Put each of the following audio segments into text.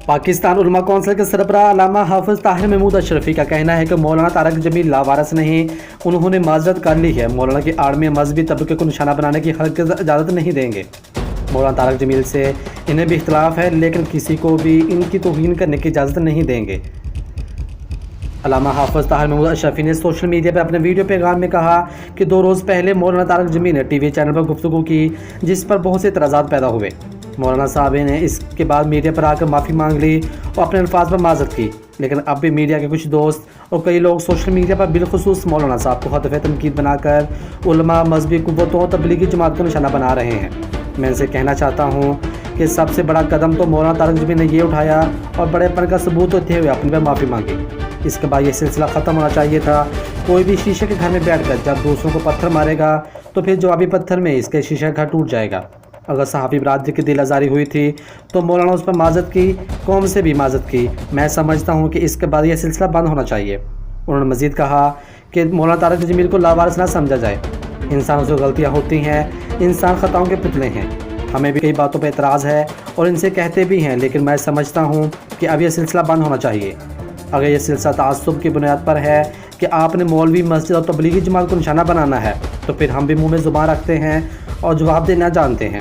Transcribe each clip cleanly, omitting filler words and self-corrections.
پاکستان علماء کونسل کے سربراہ علامہ حافظ طاہر محمود اشرفی کا کہنا ہے کہ مولانا طارق جمیل لاوارث نہیں، انہوں نے معذرت کر لی ہے۔ مولانا کی آڑ میں مذہبی طبقے کو نشانہ بنانے کی ہرگز اجازت نہیں دیں گے۔ مولانا طارق جمیل سے انہیں بھی اختلاف ہے، لیکن کسی کو بھی ان کی توہین کرنے کی اجازت نہیں دیں گے۔ علامہ حافظ طاہر محمود اشرفی نے سوشل میڈیا پر اپنے ویڈیو پیغام میں کہا کہ 2 روز پہلے مولانا طارق جمیل نے ٹی وی چینل پر گفتگو کی، جس پر بہت سے اعتراضات پیدا ہوئے۔ مولانا صاحب نے اس کے بعد میڈیا پر آ کر معافی مانگ لی اور اپنے الفاظ پر معذرت کی، لیکن اب بھی میڈیا کے کچھ دوست اور کئی لوگ سوشل میڈیا پر بالخصوص مولانا صاحب کو ہدف تنقید بنا کر علماء، مذہبی قوتوں اور تبلیغی جماعت کو نشانہ بنا رہے ہیں۔ میں ان سے کہنا چاہتا ہوں کہ سب سے بڑا قدم تو مولانا طارق جمیل نے یہ اٹھایا اور بڑے پن کا ثبوت ہوتے ہوئے اپنے پر معافی مانگی۔ اس کے بعد یہ سلسلہ ختم ہونا چاہیے تھا۔ کوئی بھی شیشے کے گھر میں بیٹھ کر جب دوسروں کو پتھر مارے گا تو پھر جوابی پتھر میں اس کے شیشے کا گھر ٹوٹ جائے گا۔ اگر صحافی برادری کی دل آزاری ہوئی تھی تو مولانا اس پر معذرت کی، قوم سے بھی معذرت کی۔ میں سمجھتا ہوں کہ اس کے بعد یہ سلسلہ بند ہونا چاہیے۔ انہوں نے مزید کہا کہ مولانا طارق جمیل کو لاوارث نہ سمجھا جائے۔ انسانوں سے غلطیاں ہوتی ہیں، انسان خطاؤں کے پتلے ہیں۔ ہمیں بھی کئی باتوں پہ اعتراض ہے اور ان سے کہتے بھی ہیں، لیکن میں سمجھتا ہوں کہ اب یہ سلسلہ بند ہونا چاہیے۔ اگر یہ سلسلہ تعصب کی بنیاد پر ہے کہ آپ نے مولوی، مسجد اور تبلیغی جماعت کو نشانہ بنانا ہے، تو پھر ہم بھی منہ میں زبان رکھتے ہیں اور جواب دینا جانتے ہیں۔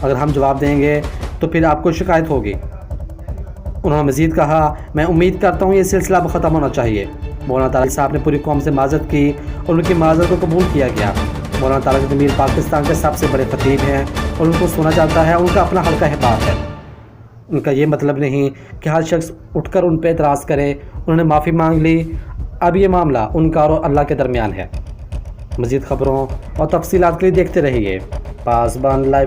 اگر ہم جواب دیں گے تو پھر آپ کو شکایت ہوگی۔ انہوں نے مزید کہا، میں امید کرتا ہوں یہ سلسلہ اب ختم ہونا چاہیے۔ مولانا طارق صاحب نے پوری قوم سے معذرت کی اور ان کی معذرت کو قبول کیا گیا۔ مولانا طارق جمیل پاکستان کے سب سے بڑے خطیب ہیں اور ان کو سنا جاتا ہے، ان کا اپنا حلقہ ہے بات ہے۔ ان کا یہ مطلب نہیں کہ ہر شخص اٹھ کر ان پہ اعتراض کرے۔ انہوں نے معافی مانگ لی، اب یہ معاملہ ان کا اور اللہ کے درمیان ہے۔ مزید خبروں اور تفصیلات کے لیے دیکھتے رہیے پاسبان لائیو۔